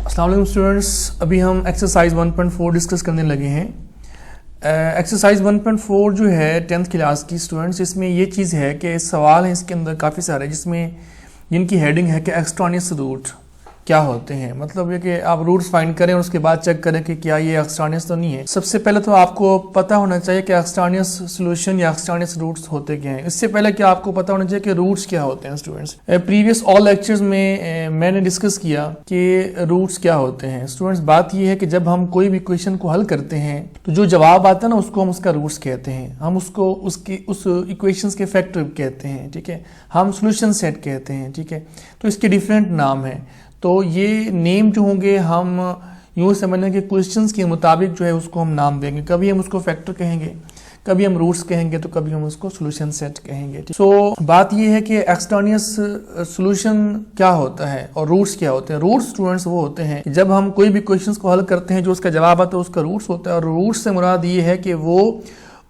अस्सलाम वालेकुम स्टूडेंट्स, अभी हम एक्सरसाइज 1.4 डिस्कस करने लगे हैं। एक्सरसाइज 1.4 जो है 10th क्लास की स्टूडेंट्स, इसमें ये चीज़ है कि सवाल हैं इसके अंदर काफ़ी सारे, जिसमें जिनकी हेडिंग है कि एक्सट्रानियस रूट क्या होते हैं। मतलब ये कि आप रूट्स फाइंड करें और उसके बाद चेक करें कि क्या ये एक्सट्रानियस तो नहीं है। सबसे पहले तो आपको पता होना चाहिए कि एक्सट्रानियस सॉल्यूशन या एक्सट्रानियस रूट्स होते क्या हैं। इससे पहले कि आपको पता होना चाहिए कि रूट्स क्या होते हैं। स्टूडेंट्स, प्रीवियस ऑल लेक्चर्स में मैंने डिस्कस किया कि रूट्स क्या होते हैं। स्टूडेंट्स, बात ये है कि जब हम कोई भी क्वेश्चन को हल करते हैं तो जो जवाब आता है ना, उसको हम उसका रूट्स कहते हैं। हम उसको उस इक्वेशंस के फैक्टर कहते हैं, ठीक है। हम सोल्यूशन सेट कहते हैं, ठीक है। तो इसके डिफरेंट नाम हैं। तो ये नेम जो होंगे, हम यूँ समझने के क्वेश्चंस के मुताबिक जो है उसको हम नाम देंगे। कभी हम उसको फैक्टर कहेंगे, कभी हम रूट्स कहेंगे, तो कभी हम उसको सॉल्यूशन सेट कहेंगे। सो बात ये है कि एक्सट्रानियस सॉल्यूशन क्या होता है और रूट्स क्या होते हैं। रूट्स स्टूडेंट्स वो होते हैं जब हम कोई भी क्वेश्चंस को हल करते हैं, जो उसका जवाब आता है उसका रूट्स होता है। और रूट्स से मुराद ये है कि वो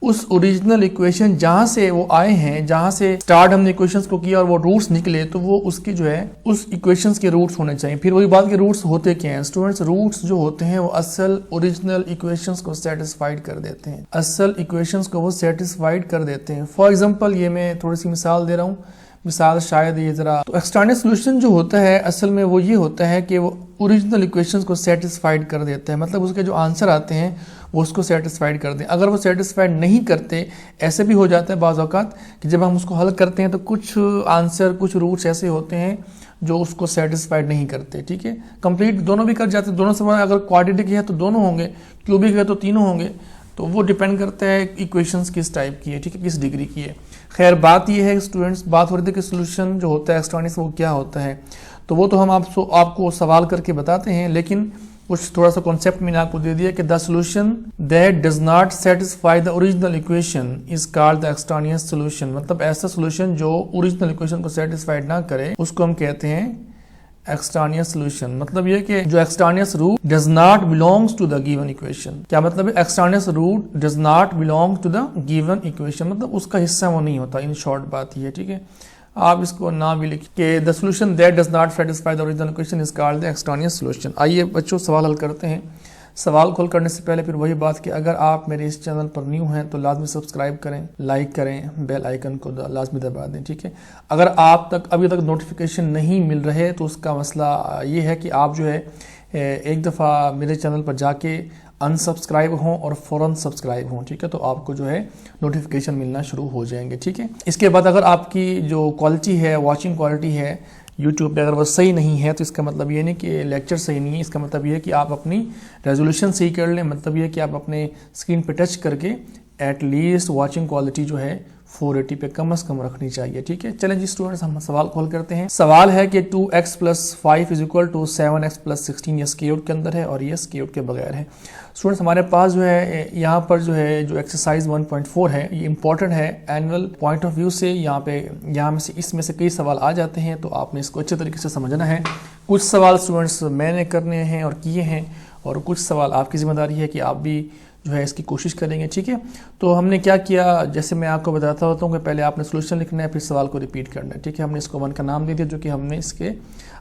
उस ओरिजिनल इक्वेशन जहां से वो आए हैं, जहां से स्टार्ट हमने इक्वेशंस को किया और वो रूट्स निकले, तो वो उसके जो है उस इक्वेशंस के रूट्स होने चाहिए। फिर वही बात कि रूट्स होते क्या हैं। स्टूडेंट्स, रूट्स जो होते हैं वो असल ओरिजिनल इक्वेशंस को सेटिस्फाइड कर देते हैं। असल इक्वेशंस को वो सेटिस्फाइड कर देते हैं। फॉर एग्जाम्पल, ये मैं थोड़ी सी मिसाल दे रहा हूँ। मिसाल शायद ये जरा, तो एक्सट्रानियस सॉल्यूशन जो होता है असल में वो ये होता है कि वो ओरिजिनल इक्वेशंस को सेटिस्फाइड कर देता है। मतलब उसके जो आंसर आते हैं वो उसको सेटिस्फाइड कर दें। अगर वो सेटिस्फाइड नहीं करते, ऐसे भी हो जाता है बाज़ औक़ात कि जब हम उसको हल करते हैं तो कुछ आंसर, कुछ रूट्स ऐसे होते हैं जो उसको सेटिस्फाइड नहीं करते, ठीक है। कंप्लीट दोनों भी कर जाते हैं। दोनों सवाल अगर क्वाड्रेटिक है तो दोनों होंगे, क्यूबिक है तो तीनों होंगे। तो वो डिपेंड करता है इक्वेशंस किस टाइप की है, ठीक है, किस डिग्री की है। खैर, बात ये है स्टूडेंट्स, बात हो रही थी कि सोल्यूशन जो होता है एक्सट्रानियस वो क्या होता है। तो वो तो हम आपको सवाल करके बताते हैं, लेकिन कुछ थोड़ा सा कॉन्सेप्ट मैंने आपको दे दिया कि the solution that does not satisfy the original equation is called the extraneous solution. मतलब ऐसा सोल्यूशन जो ओरिजिनल इक्वेशन को सेटिस्फाइड ना करे उसको हम कहते हैं एक्सट्रानियस सॉल्यूशन। मतलब ये कि जो extraneous root does not belongs to the given equation. क्या मतलब है? Extraneous root does not belong to the given equation, मतलब उसका हिस्सा वो नहीं होता। इन शॉर्ट बात ये, ठीक है। आप इसको ना भी लिखिए, the solution that does not satisfy the original equation is called the extraneous solution. आइए बच्चों, सवाल हल करते हैं। सवाल को हल करने से पहले फिर वही बात कि अगर आप मेरे इस चैनल पर न्यू हैं तो लाजमी सब्सक्राइब करें, लाइक करें, बेल आइकन को लाजमी दबा दें, ठीक है। अगर आप तक अभी तक नोटिफिकेशन नहीं मिल रहे तो उसका मसला ये है कि आप जो है एक दफ़ा मेरे चैनल पर जाके अनसब्सक्राइब हों और फ़ौरन सब्सक्राइब हों, ठीक है। तो आपको जो है नोटिफिकेशन मिलना शुरू हो जाएंगे, ठीक है। इसके बाद अगर आपकी जो क्वालिटी है, वॉचिंग क्वालिटी है यूट्यूब पे, अगर वो सही नहीं है तो इसका मतलब ये नहीं कि लेक्चर सही नहीं है। इसका मतलब ये है कि आप अपनी रेजोल्यूशन सही कर लें। मतलब ये है कि आप अपने स्क्रीन पे टच करके एट लीस्ट वॉचिंग क्वालिटी जो है 480 पे कम से कम रखनी चाहिए, ठीक है। चलें जी स्टूडेंट्स, हम सवाल को हल करते हैं। सवाल है कि 2x + 5 = 7x + 16। ये स्क्वायर रूट के अंदर है और ये स्क्वायर रूट के बगैर है। स्टूडेंट्स, हमारे पास जो है यहाँ पर जो है जो एक्सरसाइज 1.4 है ये इंपॉर्टेंट है एनुअल पॉइंट ऑफ व्यू से। यहाँ में से इसमें से कई सवाल आ जाते हैं, तो आपने इसको अच्छे तरीके से समझना है। कुछ सवाल स्टूडेंट्स मैंने करने हैं और किए हैं, और कुछ सवाल आपकी जिम्मेदारी है कि आप भी जो है इसकी कोशिश करेंगे, ठीक है। तो हमने क्या किया, जैसे मैं आपको बताता होता हूँ कि पहले आपने सोल्यूशन लिखना है, फिर सवाल को रिपीट करना है, ठीक है। हमने इसको 1 का नाम दे दिया, जो कि हमने इसके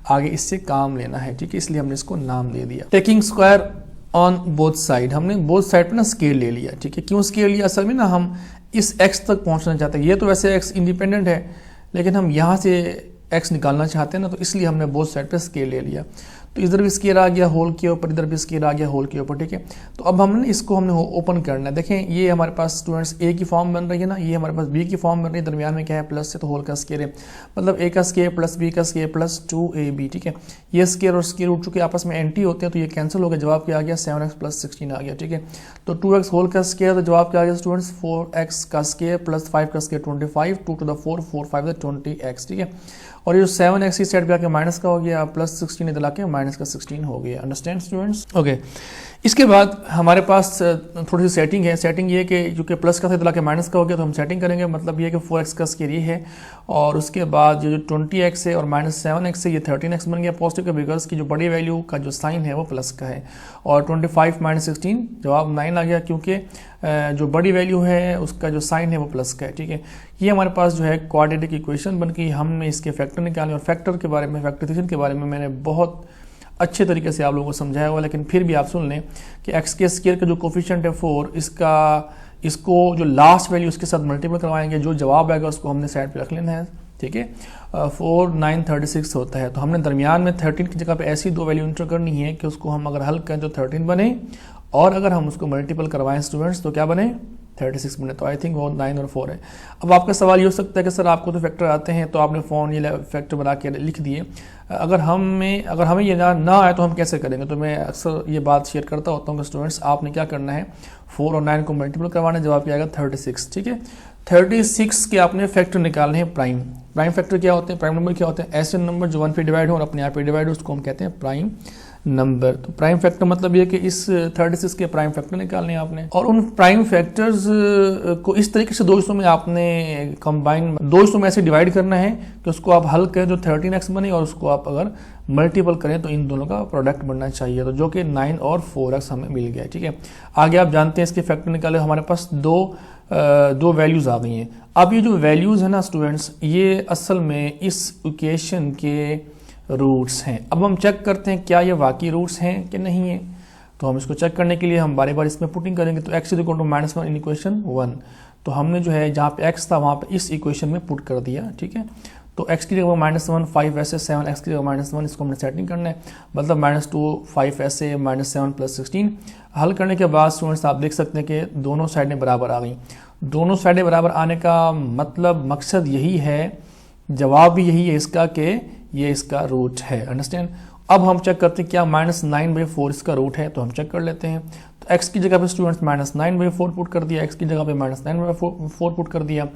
आगे इससे काम लेना है, ठीक है, इसलिए हमने इसको नाम दे दिया। Taking square on both side, हमने बोथ साइड पे ना स्केल ले लिया, ठीक है। क्यों स्केल लिया? असल में ना हम इस x तक पहुँचना चाहते हैं। ये तो वैसे x इंडिपेंडेंट है, लेकिन हम यहाँ से x निकालना चाहते हैं ना, तो इसलिए हमने बोथ साइड पे स्केल ले लिया। तो इधर भी स्केयर आ गया होल के ऊपर, इधर भी स्केयर आ गया होल के ऊपर, ठीक है। तो अब हमने इसको ओपन करना है। देखें, ये हमारे पास स्टूडेंट्स ए की फॉर्म बन रही है ना, ये हमारे पास बी की फॉर्म बन रही है। दरमियान में क्या है? प्लस से, तो होल का स्केयर है। मतलब ए का स्केयर प्लस बी का स्केयर प्लस 2ab, ठीक है। ये स्केयर और स्केयर रूट चूंकि आपस में एंटी होते हैं तो ये कैंसिल हो गया। जवाब क्या आ गया? 7x + 16 आ गया, ठीक है। तो 2x होल का स्केयर, तो जवाब क्या आ गया स्टूडेंट्स? 4x का स्केयर प्लस 5 का स्केयर 25, 2 to the 4, 4 5 20x, ठीक है। और ये जो 7x इस साइड पे आके माइनस का हो गया, प्लस 16 इधर आके माइनस का 16 हो गया। Understand students? ओके। इसके बाद हमारे पास थोड़ी सी सेटिंग है। सेटिंग ये है कि क्योंकि प्लस का था इधर आके माइनस का हो गया, तो हम सेटिंग करेंगे। मतलब ये है कि 4x का स्केयर ये है, और उसके बाद जो 20x है और -7x है ये 13x बन गया पॉजिटिव का, बिकॉज की जो बड़ी वैल्यू का जो साइन है वो प्लस का है। और 25 - 16 जवाब 9 आ गया, क्योंकि जो बड़ी वैल्यू है उसका जो साइन है वो प्लस का है, ठीक है। ये हमारे पास जो है क्वाड्रेटिक इक्वेशन बन गई। हमने इसके फैक्टर निकाले, और फैक्टर के बारे में, फैक्टराइजेशन के बारे में मैंने बहुत अच्छे तरीके से आप लोगों को समझाया हुआ, लेकिन फिर भी आप सुन लें कि एक्स के स्क्वायर का जो कोफिशिएंट है 4, इसको जो लास्ट वैल्यू उसके साथ मल्टीपल करवाएंगे, जो जवाब आएगा उसको हमने साइड पे रख लेना है, ठीक है। 4 9 36 होता है, तो हमने दरमियान में 13 की जगह पे ऐसी दो वैल्यू इंटर करनी है कि उसको हम अगर हल करें तो 13 बने, और अगर हम उसको मल्टीपल करवाएं स्टूडेंट्स तो क्या बने, 36 बने। तो आई थिंक वो 9 और 4 है। अब आपका सवाल ये हो सकता है कि सर आपको तो फैक्टर आते हैं, तो आपने फ़ोन ये फैक्टर बना के लिख दिए, अगर हमें ये ना आए तो हम कैसे करेंगे। तो मैं अक्सर ये बात शेयर करता होता हूँ कि स्टूडेंट्स आपने क्या करना है, 4 और 9 को मल्टीपल करवाना, जवाब क्या आएगा 36, ठीक है। 36 के आपने फैक्टर निकालने हैं प्राइम फैक्टर क्या होते हैं, प्राइम नंबर क्या होते हैं, ऐसे नंबर जो 1 पे डिवाइड हो और अपने आप पे डिवाइड हो, उसको हम कहते हैं प्राइम नंबर। तो प्राइम फैक्टर मतलब ये कि इस 36 के प्राइम फैक्टर निकालने हैं आपने, और उन प्राइम फैक्टर्स को इस तरीके से दो हिस्सों में आपने कंबाइन, दो हिस्सों में ऐसे डिवाइड करना है कि उसको आप हल करें जो 13x बने, और उसको आप अगर मल्टीपल करें तो इन दोनों का प्रोडक्ट बनना चाहिए, तो जो कि 9 और 4x हमें मिल गया, ठीक है। आगे आप जानते हैं इसके फैक्टर निकाले, हमारे पास दो वैल्यूज आ गई हैं। अब ये जो वैल्यूज है ना स्टूडेंट्स, ये असल में इस इक्वेशन के रूट्स हैं। अब हम चेक करते हैं क्या ये वाकई रूट्स हैं कि नहीं है। तो हम इसको चेक करने के लिए हम बारी बारी इसमें पुटिंग करेंगे। तो x equal to -1 in equation 1, तो हमने जो है जहाँ पे x था वहाँ पे इस इक्वेशन में पुट कर दिया, ठीक है। तो x की जगह -1 5 ऐसे 7, x की जगह -1, इसको हमने सेटिंग करना है, मतलब -2 5 ऐसे -7 + 16। हल करने के बाद स्टूडेंट्स आप देख सकते हैं कि दोनों साइडें बराबर आ गई। दोनों साइडें बराबर आने का मतलब मकसद यही है, जवाब भी यही है इसका कि ये इसका रूट है, अंडरस्टैंड। अब हम चेक करते हैं क्या -9/4 इसका रूट है, तो हम चेक कर लेते हैं। तो x की जगह पे स्टूडेंट्स -9/4 पुट कर दिया, x की जगह पे -9/4 पुट कर दिया।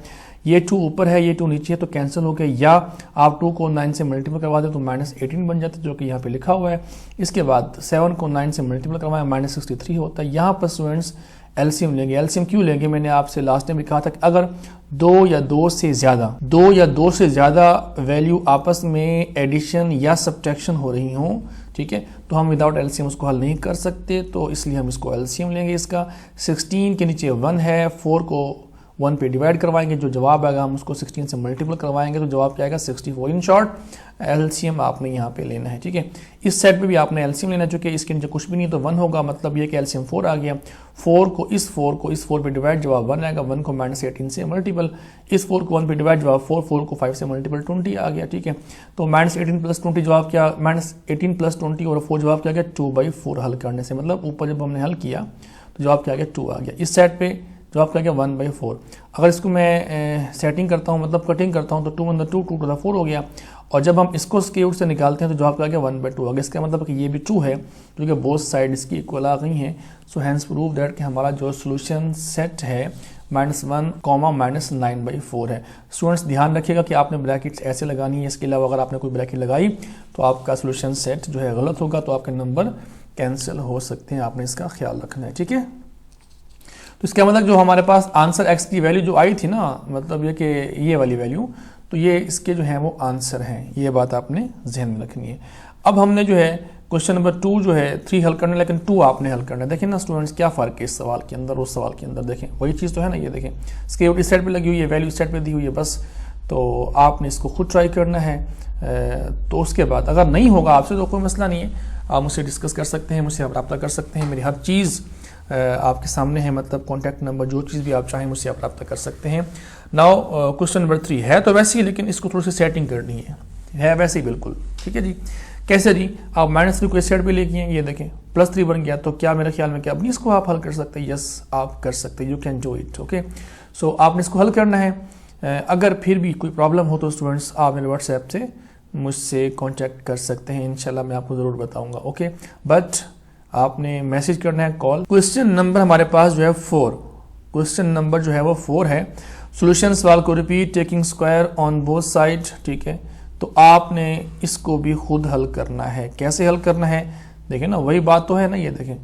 ये 2 ऊपर है, ये 2 नीचे है, तो कैंसिल हो गया, या आप 2 को 9 से मल्टीपल करवा दें तो -18 बन जाता है, जो कि यहाँ पे लिखा हुआ है। इसके बाद 7 को 9 से मल्टीपल करवाया, -63 होता है। यहाँ पर स्टूडेंट्स एलसीएम लेंगे। एलसीएम क्यों लेंगे, मैंने आपसे लास्ट टाइम भी कहा था कि अगर दो या दो से ज्यादा वैल्यू आपस में एडिशन या सब्ट्रैक्शन हो रही हो, ठीक है, तो हम विदाउट एलसीएम उसको हल नहीं कर सकते, तो इसलिए हम इसको एलसीएम लेंगे। इसका 16 के नीचे 1 है, 4 को 1 पे डिवाइड करवाएंगे, जो जवाब आएगा हम उसको 16 से मल्टीपल करवाएंगे, तो जवाब क्या आएगा 64। इन शॉर्ट एलसीएम आपने यहाँ पे लेना है, ठीक है। इस सेट पे भी आपने एलसीएम लेना, चूंकि इसके नीचे कुछ भी नहीं तो 1 होगा, मतलब ये कि एलसीएम 4 आ गया। 4 को इस 4 पे डिवाइड, जवाब 1 आएगा। 1 को -18 से मल्टीपल, इस 4 को 1 पे डिवाइड, जवाब 4 को 5 से मल्टीपल 20 आ गया, ठीक है। तो -18 + 20 जवाब क्या, -18 + 20 और 4 जवाब क्या गया 2/4 हल करने से, मतलब ऊपर जब हमने हल किया तो जवाब क्या आ गया 2 आ गया। इस सेट पे जवाब क्या गया 1/4। अगर इसको मैं सेटिंग करता हूँ, मतलब कटिंग करता हूँ, तो 2 × 2 2 to the 4 हो गया, और जब हम इसको स्क्वायर रूट से निकालते हैं तो जवाब क्या आ गया 1/2 आ गया। इसका मतलब कि ये भी ट्रू है, क्योंकि बोथ साइड इसकी इक्वल आ गई हैं। सो हैंस प्रूव दैट कि हमारा जो सोल्यूशन सेट है -1, -9/4 है। स्टूडेंट्स ध्यान रखिएगा कि आपने ब्रैकेट्स ऐसे लगानी है, इसके अलावा अगर आपने कोई ब्रैकेट लगाई तो आपका सोल्यूशन सेट जो है गलत होगा, तो आपके नंबर कैंसिल हो सकते हैं, आपने इसका ख्याल रखना है, ठीक है। तो इसका मतलब जो हमारे पास आंसर x की वैल्यू जो आई थी ना, मतलब ये कि ये वाली वैल्यू, तो ये इसके जो है वो आंसर हैं, ये बात आपने जहन में रखनी है। अब हमने जो है क्वेश्चन नंबर 2 जो है 3 हल करना है, लेकिन 2 आपने हल करना है। देखिए ना स्टूडेंट्स क्या फ़र्क है इस सवाल के अंदर और उस सवाल के अंदर, देखें वही चीज़ तो है ना, ये देखें इसके इस साइड पे लगी हुई है, वैल्यू इस साइड पे दी हुई है बस। तो आपने इसको खुद ट्राई करना है, तो उसके बाद अगर नहीं होगा आपसे तो कोई मसला नहीं है, आप मुझसे डिस्कस कर सकते हैं, मुझसे आप रब्ता कर सकते हैं, मेरी हर चीज़ आपके सामने है, मतलब कॉन्टैक्ट नंबर जो चीज़ भी आप चाहें मुझसे आप रब्ता कर सकते हैं। नाउ क्वेश्चन नंबर 3 है तो वैसे ही, लेकिन इसको थोड़ी सी सेटिंग करनी है वैसे ही बिल्कुल, ठीक है जी। कैसे जी, आप -3 को इस साइड पे लेके हैं, ये देखें +3 बन गया, तो क्या मेरे ख्याल में क्या अपनी इसको आप हल कर सकते हैं, यस आप कर सकते हैं, you can do it, okay. So आपने इसको हल करना है। अगर फिर भी कोई प्रॉब्लम हो तो स्टूडेंट्स आप मेरे व्हाट्सएप से मुझसे कॉन्टैक्ट कर सकते हैं, इंशाल्लाह मैं आपको ज़रूर बताऊँगा, ओके। बट आपने मैसेज करना है, कॉल। क्वेश्चन नंबर हमारे पास जो है 4, क्वेश्चन नंबर जो है वो 4 है। सॉल्यूशन सवाल को repeat taking square on both side, ठीक है। तो आपने इसको भी खुद हल करना है। कैसे हल करना है, देखें ना वही बात तो है ना, ये देखें,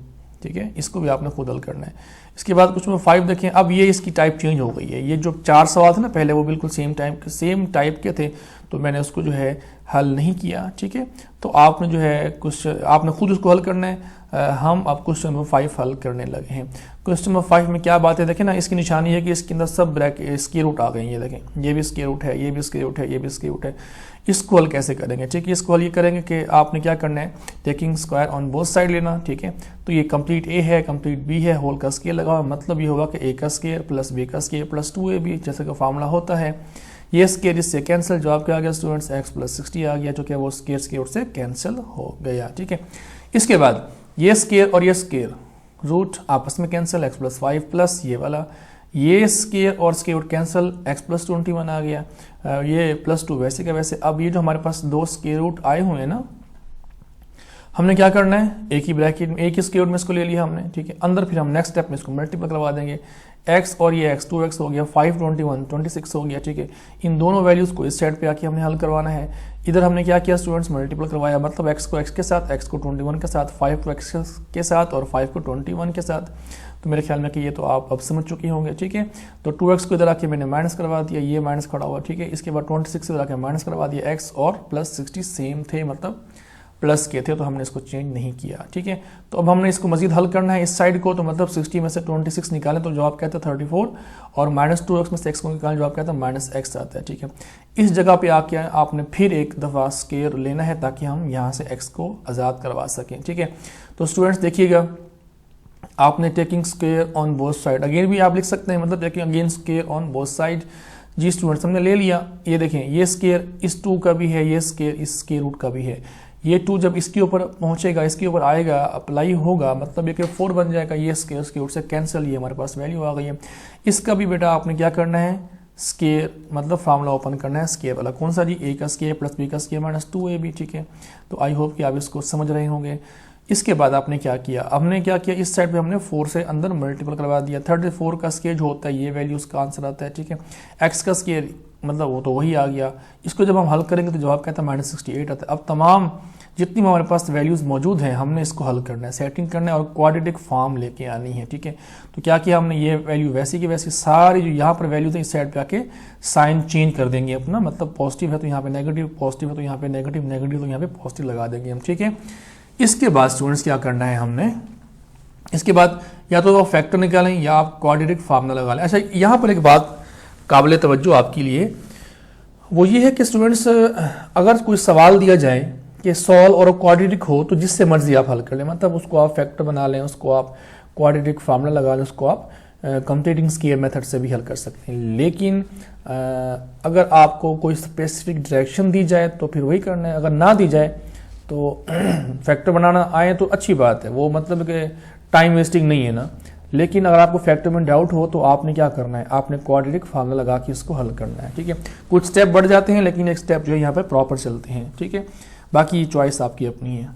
ठीक है, इसको भी आपने खुद हल करना है। इसके बाद कुछ में 5 देखें, अब ये इसकी टाइप चेंज हो गई है। ये जो 4 सवाल थे ना पहले, वो बिल्कुल सेम टाइप के थे, तो मैंने उसको जो है हल नहीं किया। ठीक है, तो आपने जो है कुछ आपने खुद उसको हल करना है। हम अब क्वेश्चन नंबर 5 हल करने लगे हैं। क्वेश्चन नंबर 5 में क्या बात है, देखें ना, इसकी निशानी है कि इसके अंदर सब ब्रैकेट स्क्वायर रूट आ गई है। देखें, ये भी स्क्वायर रूट है, ये भी स्क्वायर रूट है, ये भी स्क्वायर रूट है। इसको हल कैसे करेंगे? ठीक है, इसको हल ये करेंगे कि आपने क्या करना है, taking square on both side लेना। ठीक है, तो ये कंप्लीट ए है, कंप्लीट बी है, होल का स्क्वायर लगा हुआ, मतलब ये होगा कि ए का स्क्वायर प्लस बी का स्क्वायर प्लस 2ab, जैसे का फार्मूला होता है। ये स्क्वायर इससे कैंसिल, जवाब क्या आ गया स्टूडेंट्स, x प्लस 60 आ गया, जो कि वो स्क्वायर रूट से कैंसिल हो गया। ठीक है, इसके बाद ये स्क्वायर और ये स्क्वायर रूट आपस में कैंसिल, x प्लस 5 प्लस ये वाला, ये स्क्वायर और square root cancel, x plus 21 आ गया, ये प्लस 2 वैसे का वैसे। अब ये जो हमारे पास दो स्क्वायर रूट आए हुए हैं ना, हमने क्या करना है, एक ही ब्रैकेट में एक ही स्क्वायर रूट में इसको ले लिया हमने। ठीक है, अंदर फिर हम नेक्स्ट स्टेप में इसको मल्टीप्लाई करवा देंगे, x और ये x 2x हो गया, 5 21 26 हो गया। ठीक है, इन दोनों वैल्यूज को इस साइड पे आके हमने हल करवाना है। इधर हमने क्या किया स्टूडेंट्स, मल्टीप्लाई करवाया, मतलब x को x के साथ, x को 21 के साथ, 5 को x के साथ और 5 को 21 के साथ। तो मेरे ख्याल में कि ये तो आप अब समझ चुके होंगे। ठीक है, तो 2x को इधर आके मैंने माइनस करवा दिया, ये माइनस खड़ा हुआ। ठीक है, इसके बाद 26 इधर आके माइनस करवा दिया, x और प्लस 60 सेम थे, मतलब प्लस के थे, तो हमने इसको चेंज नहीं किया। ठीक है, तो अब हमने इसको मजीद हल करना है इस साइड को, तो मतलब 60 में से 26 निकालें तो जवाब कहता है 34, और माइनस 2x में से x को निकालें जवाब कहता है माइनस x आता है। ठीक है, इस जगह पे आके आपने फिर एक दफ़ा स्क्वायर लेना है ताकि हम यहाँ से x को आज़ाद करवा सकें। ठीक है, तो स्टूडेंट्स देखिएगा, आपने taking square on both side, again भी आप लिख सकते हैं, मतलब taking again square on both side. जी स्टूडेंट्स, हमने ले लिया, ये देखें, ये स्क्वायर इस 2 का भी है, ये स्क्वायर इस स्क्वायर रूट का भी है। ये 2 जब इसके ऊपर पहुंचेगा, इसके ऊपर आएगा, अप्लाई होगा, मतलब ये 4 बन जाएगा, ये स्क्वायर उसके रूट से कैंसिल, ये हमारे पास वैल्यू आ गई है। इसका भी बेटा आपने क्या करना है, स्क्वायर मतलब फार्मूला ओपन करना है स्क्वायर वाला, कौन सा जी, a का स्क्वायर प्लस b का स्क्वायर माइनस 2ab। ठीक है, तो आई होप कि आप इसको समझ रहे होंगे। इसके बाद आपने क्या किया, हमने क्या किया, इस साइड पे हमने 4 से अंदर मल्टीपल करवा दिया। 34 का स्क्वायर जो होता है, ये वैल्यू उसका आंसर आता है। ठीक है, x का स्क्वायर मतलब वो तो वही आ गया। इसको जब हम हल करेंगे तो जवाब कहता है माइनस 68 आता है। अब तमाम जितनी हमारे पास वैल्यूज मौजूद हैं, हमने इसको हल करना है, सेटिंग करना है और क्वाड्रेटिक फॉर्म लेके आनी है। ठीक है, तो क्या किया हमने, ये वैल्यू वैसी की वैसी सारी जो यहाँ पर वैल्यूज है इस साइड पे आके साइन चेंज कर देंगे अपना, मतलब पॉजिटिव है तो यहाँ पे नेगेटिव, पॉजिटिव है तो यहाँ पे नेगेटिव, नेगेटिव तो यहाँ पे पॉजिटिव लगा देंगे हम। ठीक है, इसके बाद स्टूडेंट्स क्या करना है हमने, इसके बाद या तो आप फैक्टर निकालें या आप क्वाड्रेटिक फार्मूला लगा लें। अच्छा, यहाँ पर एक बात काबिल तवज्जो आपके लिए, वो ये है कि स्टूडेंट्स अगर कोई सवाल दिया जाए कि सॉल्व और क्वाड्रेटिक हो तो जिससे मर्जी आप हल कर लें, मतलब उसको आप फैक्टर बना लें, उसको आप क्वाड्रेटिक फार्मूला लगा लें, उसको आप कंप्लीटिंग स्क्वायर मेथड से भी हल कर सकते हैं। लेकिन अगर आपको कोई स्पेसिफिक डायरेक्शन दी जाए तो फिर वही करना है, अगर ना दी जाए तो फैक्टर बनाना आए तो अच्छी बात है, वो मतलब कि टाइम वेस्टिंग नहीं है ना। लेकिन अगर आपको फैक्टर में डाउट हो तो आपने क्या करना है, आपने क्वाड्रेटिक फार्मूला लगा के इसको हल करना है। ठीक है, कुछ स्टेप बढ़ जाते हैं लेकिन एक स्टेप जो है यहाँ पर प्रॉपर चलते हैं। ठीक है, बाकी चॉइस आपकी अपनी है,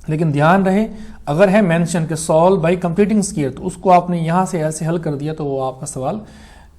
लेकिन ध्यान रहे अगर है मेंशन के सॉल्व बाय कंप्लीटिंग स्क्वायर, तो उसको आपने यहाँ से ऐसे हल कर दिया तो वो आपका सवाल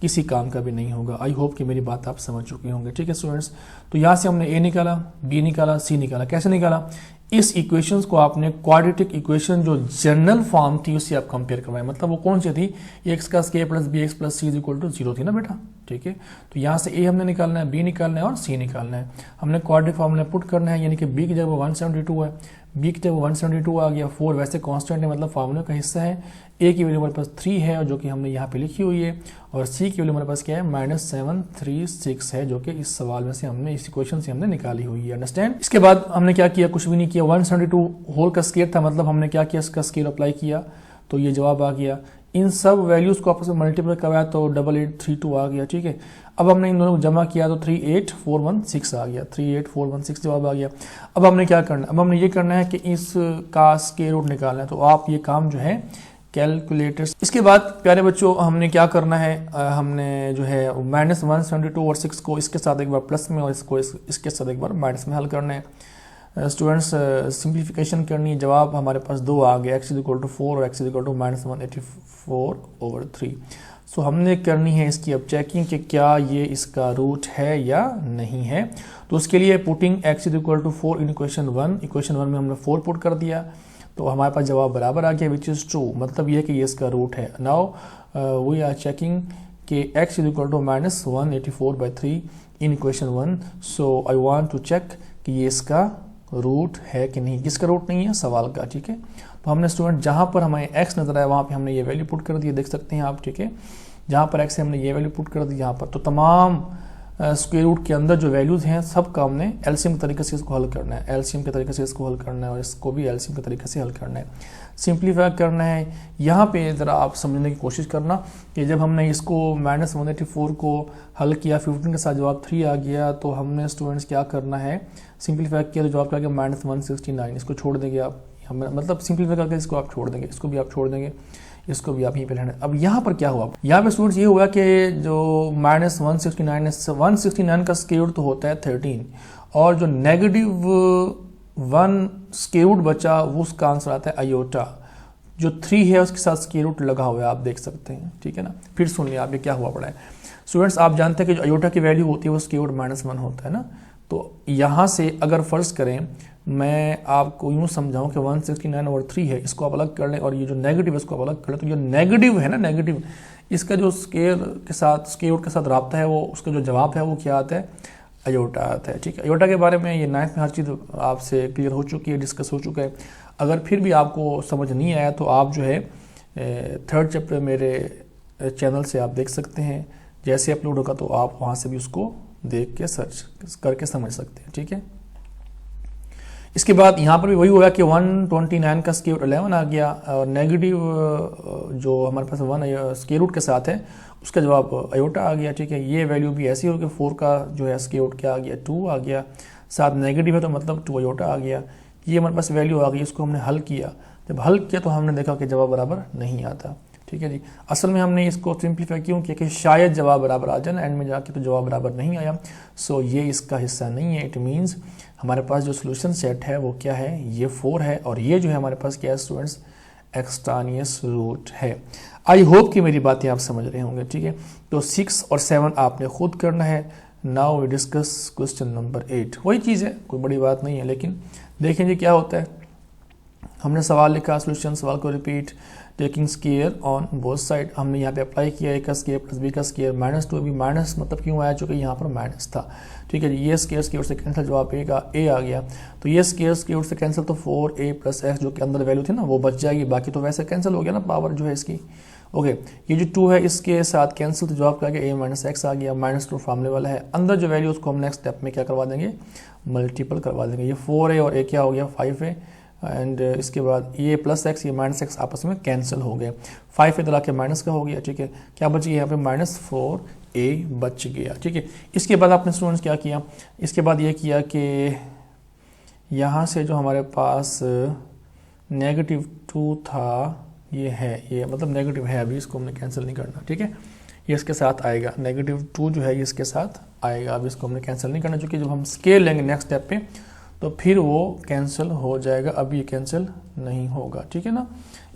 किसी काम का भी नहीं होगा। आई होप कि मेरी बात आप समझ चुके होंगे। ठीक है स्टूडेंट्स, तो यहाँ से हमने ए निकाला, बी निकाला, सी निकाला। कैसे निकाला, इस इक्वेशंस को आपने क्वाड्रेटिक इक्वेशन जो जनरल फॉर्म थी उससे आप कंपेयर करवाएं, मतलब वो कौन सी थी, एक्स का square plus b x plus c is equal to 0 थी ना बेटा। ठीक है, तो यहाँ से ए हमने निकालना है, बी निकालना है और सी निकालना है। हमने क्वाड्रेटिक फॉर्मूला पुट करना है, यानी कि बी की जगह 172 है, बी की जगह 172 आ गया, 4 वैसे कांस्टेंट है मतलब फार्मूले का हिस्सा है, ए की वैल्यू हमारे पास 3 है और जो कि हमने यहाँ पे लिखी हुई है, और सी की वैल्यू हमारे पास क्या है -736 है, जो कि इस सवाल में से हमने इस इक्वेशन से हमने निकाली हुई है। अंडरस्टैंड। इसके बाद हमने क्या किया, कुछ भी नहीं किया, 172 होल का स्क्वायर था, मतलब हमने क्या किया, इसका स्क्वायर अप्लाई किया तो ये जवाब आ गया। इन सब वैल्यूज को आपस में मल्टीप्लाई करवाया तो 8832 आ गया। ठीक है, अब हमने इन दोनों को जमा किया तो 38416 आ गया, 38416 जवाब आ गया। अब हमने क्या करना है, अब हमने ये करना है कि इसका स्क्वायर रूट निकालना है, तो आप ये काम जो है कैलकुलेटर्स। इसके बाद प्यारे बच्चों हमने क्या करना है, हमने जो है -172 और 6 को इसके साथ एक बार प्लस में और इसको इसके साथ एक बार माइनस में हल करना है। स्टूडेंट्स सिंप्लीफिकेशन करनी है, जवाब हमारे पास 2 आ गया, x = 4 और x = -184/3। सो हमने करनी है इसकी अब चेकिंग कि क्या ये इसका रूट है या नहीं है। तो उसके लिए पुटिंग x = 4 इन इक्वेशन 1 में हमने 4 पुट कर दिया तो हमारे पास जवाब बराबर आ गया, विच इज़ ट्रू, मतलब ये कि ये इसका रूट है। नाउ वी आर चेकिंग कि x is equal to -184/3 in equation 1। So I want to check कि ये इसका रूट है कि नहीं। किसका रूट नहीं है? सवाल का। ठीक है, तो हमने स्टूडेंट जहाँ पर हमें x नजर आया वहाँ पे हमने ये वैल्यू पुट कर दी, देख सकते हैं आप। ठीक है, जहाँ पर x है हमने ये वैल्यू पुट कर दी यहाँ पर। तो तमाम स्क्वायर रूट के अंदर जो वैल्यूज हैं सब का हमने एलसीएम के तरीके से इसको हल करना है, एलसीएम के तरीके से इसको हल करना है और इसको भी एलसीएम के तरीके से हल करना है, सिंप्लीफाई करना है। यहाँ पे ज़रा आप समझने की कोशिश करना कि जब हमने इसको -184 को हल किया, 15 के साथ जवाब 3 आ गया, तो हमने स्टूडेंट्स क्या करना है, सिंप्लीफाई किया तो जवाब क्या गया -169। इसको छोड़ देंगे आप, मतलब सिंप्लीफाई करके इसको आप छोड़ देंगे, इसको भी आप छोड़ देंगे, इसको भी आप यहीं पे लेना। अब यहाँ पर क्या हुआ, यहाँ पे स्टूडेंट्स ये हुआ कि जो -169 का स्क्वायर रूट तो होता है 13 और जो -1 स्क्वायर रूट बचा वो उसका आंसर आता है आयोटा। जो 3 है उसके साथ स्क्वायर रूट लगा हुआ है, आप देख सकते हैं। ठीक है ना, फिर सुन लिया आप ये क्या हुआ पड़ा है स्टूडेंट्स। आप जानते हैं कि जो आयोटा की वैल्यू होती है वो स्क्वायर रूट -1 होता है ना। तो यहाँ से अगर फर्ज करें मैं आपको यूँ समझाऊं कि 169/3 है, इसको आप अलग कर लें और ये जो नेगेटिव है इसको आप अलग कर लें, तो जो नेगेटिव है ना, नेगेटिव इसका जो स्क्वायर के साथ स्क्वायर रूट के साथ रब्ता है वो उसका जो जवाब है वो क्या आता है, अयोटा आता है। ठीक है, अयोटा के बारे में ये 9th में हर चीज़ आपसे क्लियर हो चुकी है, डिस्कस हो चुका है। अगर फिर भी आपको समझ नहीं आया तो आप जो है 3rd चैप्टर मेरे चैनल से आप देख सकते हैं, जैसे अपलोड होगा तो आप वहाँ से भी उसको देख के सर्च करके समझ सकते हैं। ठीक है, इसके बाद यहाँ पर भी वही हुआ कि 129 का स्क्वायर रूट 11 आ गया और नेगेटिव जो हमारे पास 1 स्क्वायर रूट के साथ है उसका जवाब अयोटा आ गया। ठीक है, ये वैल्यू भी ऐसी हो कि 4 का जो है स्क्वायर रूट क्या आ गया, 2 आ गया, साथ नेगेटिव है तो मतलब 2 अयोटा आ गया। ये हमारे पास वैल्यू आ गई, इसको हमने हल किया। जब हल किया तो हमने देखा कि जवाब बराबर नहीं आता। ठीक है जी, असल में हमने इसको सिंप्लीफाई क्यों किया कि शायद जवाब बराबर आ जाए, एंड में जाके तो जवाब बराबर नहीं आया। सो ये इसका हिस्सा नहीं है। इट मीन्स हमारे पास जो सोल्यूशन सेट है वो क्या है, ये 4 है और ये जो है हमारे पास क्या है स्टूडेंट्स, एक्सट्रानियस रूट है। आई होप कि मेरी बातें आप समझ रहे होंगे। ठीक है, तो 6 और 7 आपने खुद करना है। Now we discuss question number 8। वही चीज़ है, कोई बड़ी बात नहीं है, लेकिन देखें जी क्या होता है। हमने सवाल लिखा, सोल्यूशन, सवाल को repeat, taking square on both side. हमने यहाँ पे अप्लाई किया a का स्क्वायर प्लस b का स्क्वायर, -2 भी माइनस मतलब क्यों आया, चूँकि यहाँ पर माइनस था। ठीक है जी, ये स्क्वायर से कैंसिल, जवाब a का a आ गया। तो ये स्क्वायर से कैंसिल तो 4a + x जो कि अंदर वैल्यू थी ना वो बच जाएगी, बाकी तो वैसे कैंसिल हो गया ना पावर जो है इसकी। ओके, ये जो 2 है इसके साथ कैंसिल तो जवाब क्या गया, a - x आ गया। -2 फार्मूले वाला है, अंदर जो वैल्यू उसको हम नेक्स्ट स्टेप में क्या करवा देंगे, मल्टीपल करवा देंगे। ये 4a और a क्या हो गया, 5a एंड इसके बाद ये +x ये -x आपस में कैंसिल हो गए। 5 इधर आके माइनस का हो गया। ठीक है, क्या बच गया यहाँ पे -4a बच गया। ठीक है, इसके बाद आपने स्टूडेंट्स क्या किया, इसके बाद ये किया कि यहाँ से जो हमारे पास -2 था ये है, ये मतलब नेगेटिव है, अभी इसको हमने कैंसिल नहीं करना। ठीक है, ये इसके साथ आएगा, -2 जो है ये इसके साथ आएगा, अभी इसको हमने कैंसिल नहीं करना, क्योंकि जब हम स्केल लेंगे नेक्स्ट स्टेप पे तो फिर वो कैंसिल हो जाएगा, अब ये कैंसिल नहीं होगा। ठीक है ना,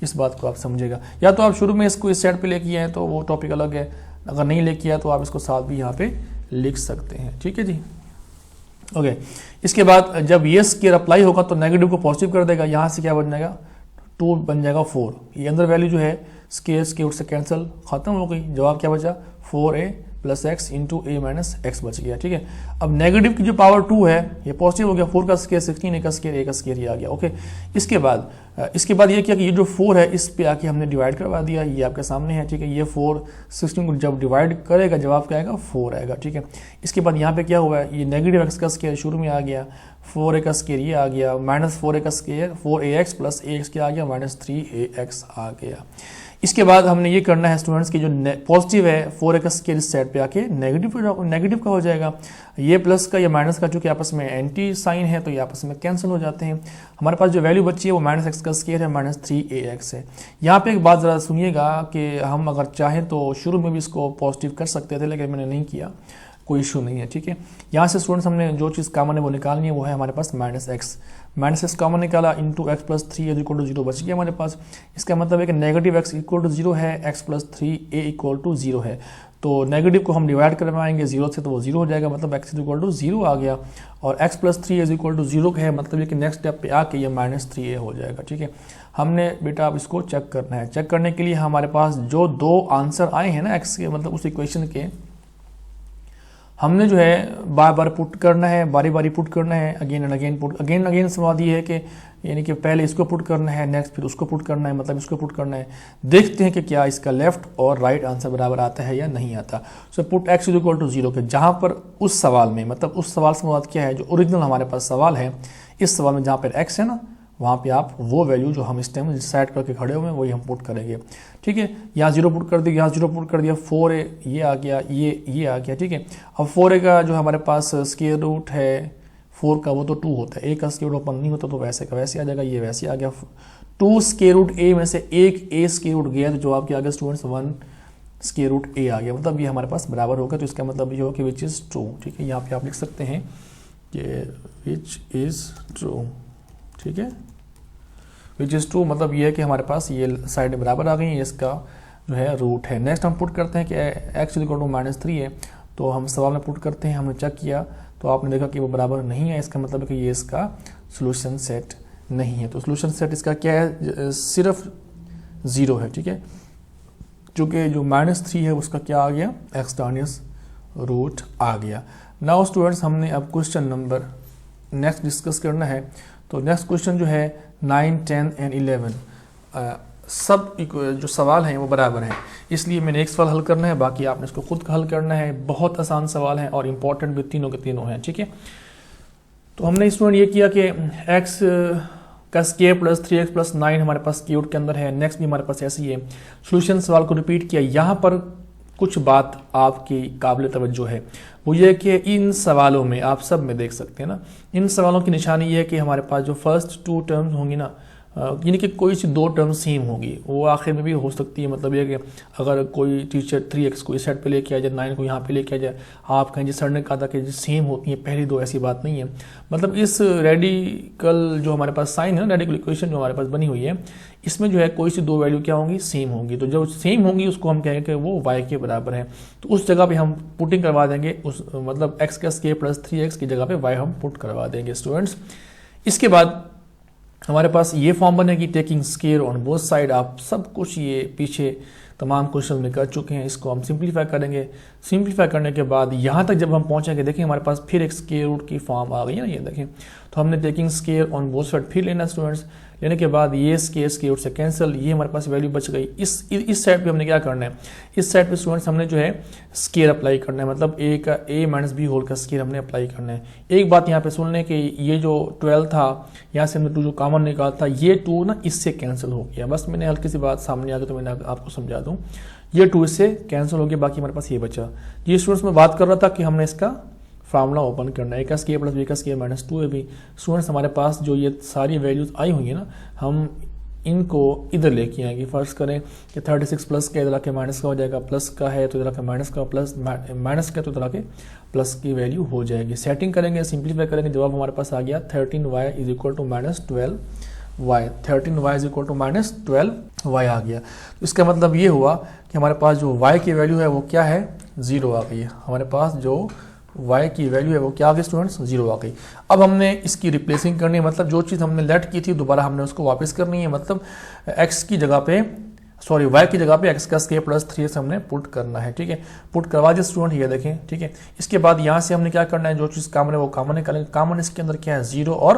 इस बात को आप समझेगा। या तो आप शुरू में इसको इस साइड पे लेके आए तो वो टॉपिक अलग है, अगर नहीं लेके आए तो आप इसको साथ भी यहाँ पे लिख सकते हैं। ठीक है जी, ओके। इसके बाद जब ये स्क्वायर अप्लाई होगा तो नेगेटिव को पॉजिटिव कर देगा, यहाँ से क्या बन जाएगा, 2 बन जाएगा 4। ये अंदर वैल्यू जो है स्क्वायर से कैंसिल खत्म हो गई, जवाब क्या बचा, 4a + x × a - x बच गया। ठीक है, अब नेगेटिव की जो पावर 2 है ये पॉजिटिव हो गया, 4 का स्क्वायर 16, a का स्क्वायर ये आ गया। ओके, इसके बाद ये किया कि ये जो 4 है इस पे आके हमने डिवाइड करवा दिया, ये आपके सामने है। ठीक है, ये 4 16 को जब डिवाइड करेगा जवाब क्या आएगा, 4 आएगा। ठीक है, इसके बाद यहाँ पे क्या हुआ है, ये नेगेटिव x का स्क्वायर शुरू में आ गया, 4a का स्क्वायर ये आ गया, -4a का स्क्वायर 4ax + ax क्या आ गया, -3ax आ गया। इसके बाद हमने ये करना है स्टूडेंट्स की जो पॉजिटिव है 4a का स्क्वायर इस साइड पे आके नेगेटिव का हो जाएगा, ये प्लस का या माइनस का चूंकि आपस में एंटी साइन है तो ये आपस में कैंसिल हो जाते हैं। हमारे पास जो वैल्यू बची है वो -x का स्क्वायर है, -3ax है। यहाँ पे एक बात ज़रा सुनिएगा कि हम अगर चाहें तो शुरू में भी इसको पॉजिटिव कर सकते थे, लेकिन मैंने नहीं किया। कोई इशू नहीं है, ठीक है। यहाँ से स्टूडेंट्स हमने जो चीज़ कॉमन है वो निकालनी है, वो है हमारे पास माइनस एक्स कॉमन निकाला, into x plus 3 is equal to 0 बच गया हमारे पास। इसका मतलब है कि नेगेटिव एक्स इक्वल टू 0 है, x plus 3 a equal to 0 है। तो नेगेटिव को हम डिवाइड करवाएंगे 0 से तो वो 0 हो जाएगा, मतलब एक्स इज इक्वल टू 0 आ गया। और x plus 3 is equal to 0 है, मतलब ये कि नेक्स्ट स्टेप पे आके ये -3a हो जाएगा, ठीक है। हमने बेटा अब इसको चेक करना है। चेक करने के लिए हमारे पास जो दो आंसर आए हैं ना एक्स के, मतलब उस इक्वेशन के, हमने जो है बार बार पुट करना है, बारी बारी पुट करना है, again and again put, again again समाध ये है कि यानी कि पहले इसको पुट करना है, नेक्स्ट फिर उसको पुट करना है, मतलब इसको पुट करना है। देखते हैं कि क्या इसका लेफ्ट और राइट आंसर बराबर आता है या नहीं आता। So put x is equal to 0 के जहाँ पर उस सवाल में, मतलब उस सवाल से मुराद क्या है, जो ओरिजिनल हमारे पास सवाल है, इस सवाल में जहाँ पर एक्स है ना, वहाँ पे आप वो वैल्यू जो हम इस टाइम डिसाइड करके खड़े हुए हैं वही हम पुट करेंगे, ठीक है। यहाँ 0 पुट कर दिया, यहाँ 0 पुट कर दिया, 4a ये आ गया, ये आ गया, ठीक है। अब 4a का जो हमारे पास स्क्वायर रूट है 4 का वो तो 2 होता है, a का स्क्वायर रूट ओपन नहीं होता तो वैसे का वैसे आ जाएगा, ये वैसे आ गया। 2 स्क्वायर रूट a में से एक a स्क्वायर रूट गया तो जवाब क्या आ गया स्टूडेंट्स 1 स्क्वायर रूट a आ गया, मतलब ये हमारे पास बराबर होगा। तो इसका मतलब ये होगा कि विच इज़ ट्रू, ठीक है। यहाँ पे आप लिख सकते हैं कि विच इज़ ट्रू, ठीक है। विच इज़ ट्रू मतलब ये है कि हमारे पास ये साइड बराबर आ गई है, इसका जो है रूट है। नेक्स्ट हम पुट करते हैं कि एक्स इक्वल टू -3 है, तो हम सवाल में पुट करते हैं, हमने चेक किया तो आपने देखा कि वो बराबर नहीं है, इसका मतलब है कि ये इसका सोल्यूशन सेट नहीं है। तो सोल्यूशन सेट इसका क्या है, सिर्फ 0 है, ठीक है। चूँकि जो -3 है उसका क्या आ गया, एक्सट्रानियस रूट आ गया। नाउ स्टूडेंट्स हमने अब क्वेश्चन नंबर नेक्स्ट डिस्कस करना है। तो नेक्स्ट क्वेश्चन जो है 9, 10 एंड 11 सब जो सवाल हैं वो बराबर हैं, इसलिए मैंने एक सवाल हल करना है, बाकी आपने इसको खुद हल करना है। बहुत आसान सवाल हैं और इम्पॉर्टेंट भी तीनों के तीनों हैं, ठीक है। तो हमने स्टूडेंट ये किया कि x का स्क्वायर प्लस 3x प्लस 9 हमारे पास क्यूट के अंदर है, नेक्स्ट भी हमारे पास ऐसे ही है। सोल्यूशन सवाल को रिपीट किया। यहाँ पर कुछ बात आपकी काबिल तवज्जो है, वो ये कि इन सवालों में आप सब में देख सकते हैं ना, इन सवालों की निशानी ये है कि हमारे पास जो फर्स्ट 2 टर्म्स होंगी ना, यानी कि कोई सी 2 टर्म सेम होगी, वो आखिर में भी हो सकती है। मतलब ये कि अगर कोई टीचर 3x को इस साइड पे लेके आ जाए, 9 को यहाँ पे लेके आ जाए, आप कहें जी सर ने कहा था कि सेम होती है पहली 2, ऐसी बात नहीं है। मतलब इस रेडिकल जो हमारे पास साइन है ना, रेडिकल इक्वेशन जो हमारे पास बनी हुई है, इसमें जो है कोई सी 2 वैल्यू क्या होंगी, सेम होंगी। तो जब सेम होंगी उसको हम कहेंगे कि वो y के बराबर है, तो उस जगह पे हम पुटिंग करवा देंगे, उस मतलब x का स्क्वायर प्लस 3x की जगह पे y हम पुट करवा देंगे स्टूडेंट्स। इसके बाद हमारे पास ये फॉर्म बनेगी taking square on both side. आप सब कुछ ये पीछे तमाम क्वेश्चन में कर चुके हैं, इसको हम सिंप्लीफाई करेंगे। सिंप्लीफाई करने के बाद यहाँ तक जब हम पहुँचेंगे, देखिए हमारे पास फिर एक स्क्वायर रूट की फॉर्म आ गई है ना, ये देखें। तो हमने taking square on both side फिर लेना स्टूडेंट्स, लेने के बाद ये स्क्वायर रूट से कैंसिल, ये हमारे पास वैल्यू बच गई। इस साइड पे हमने क्या करना है, इस साइड पे स्टूडेंट्स हमने जो है स्क्वायर अप्लाई करना है, मतलब a का a माइनस बी होल का स्क्वायर हमने अप्लाई करना है। एक बात यहाँ पे सुन लें कि ये जो 12 था, यहाँ से हमने 2 जो कॉमन निकाला था, ये 2 ना इससे कैंसिल हो गया। बस मैंने हल्की सी बात सामने आ गई तो मैंने आपको समझा दूँ, ये 2 इससे कैंसिल हो गया, बाकी हमारे पास ये बचा। ये स्टूडेंट्स में बात कर रहा था कि हमने इसका फार्मूला ओपन करना है, a का स्क्वायर प्लस b का स्क्वायर माइनस 2 है। भी स्टूडेंट्स हमारे पास जो ये सारी वैल्यूज आई हुई है ना, हम इनको इधर लेके आएंगे। फर्स्ट करें कि 36 प्लस का इधर आके माइनस का हो जाएगा, प्लस का है तो इधर आके माइनस का, प्लस माइनस का तो इधर आके प्लस की वैल्यू हो जाएगी। सेटिंग करेंगे, सिंप्लीफाई करेंगे, जवाब हमारे पास आ गया 13y is equal to -12y। 13y is equal to -12y आ गया। तो इसका मतलब ये हुआ कि हमारे पास जो y की वैल्यू है वो क्या है, 0 आ गई है। हमारे पास जो y की वैल्यू है वो क्या आ गई स्टूडेंट्स, 0 आ गई। अब हमने इसकी रिप्लेसिंग करनी है, मतलब जो चीज़ हमने लेट की थी दोबारा हमने उसको वापस करनी है, मतलब x की जगह पे y की जगह पे x का स्क्वायर प्लस 3x हमने पुट करना है, ठीक है। पुट करवा दिया स्टूडेंट, ये देखें, ठीक है। इसके बाद यहाँ से हमने क्या करना है, जो चीज़ कॉमन है वो कॉमन निकालेंगे। कॉमन इसके अंदर क्या है, 0 और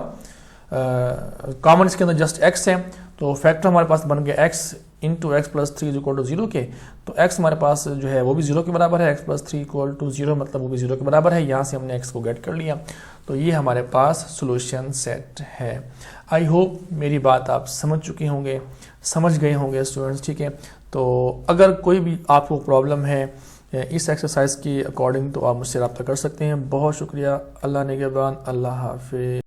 कॉमन इसके अंदर जस्ट x है, तो फैक्टर हमारे पास बन गया x into x plus 3 equal to 0 के। तो x हमारे पास जो है वो भी 0 के बराबर है, x प्लस 3 इक्वल टू 0 मतलब वो भी 0 के बराबर है। यहाँ से हमने x को गेट कर लिया, तो ये हमारे पास सोल्यूशन सेट है। आई होप मेरी बात आप समझ चुके होंगे, समझ गए होंगे स्टूडेंट्स, ठीक है। तो अगर कोई भी आपको प्रॉब्लम है इस एक्सरसाइज के अकॉर्डिंग तो आप मुझसे रब्ता कर सकते हैं। बहुत शुक्रिया, अल्लाह निगहबान, अल्लाह हाफिज़।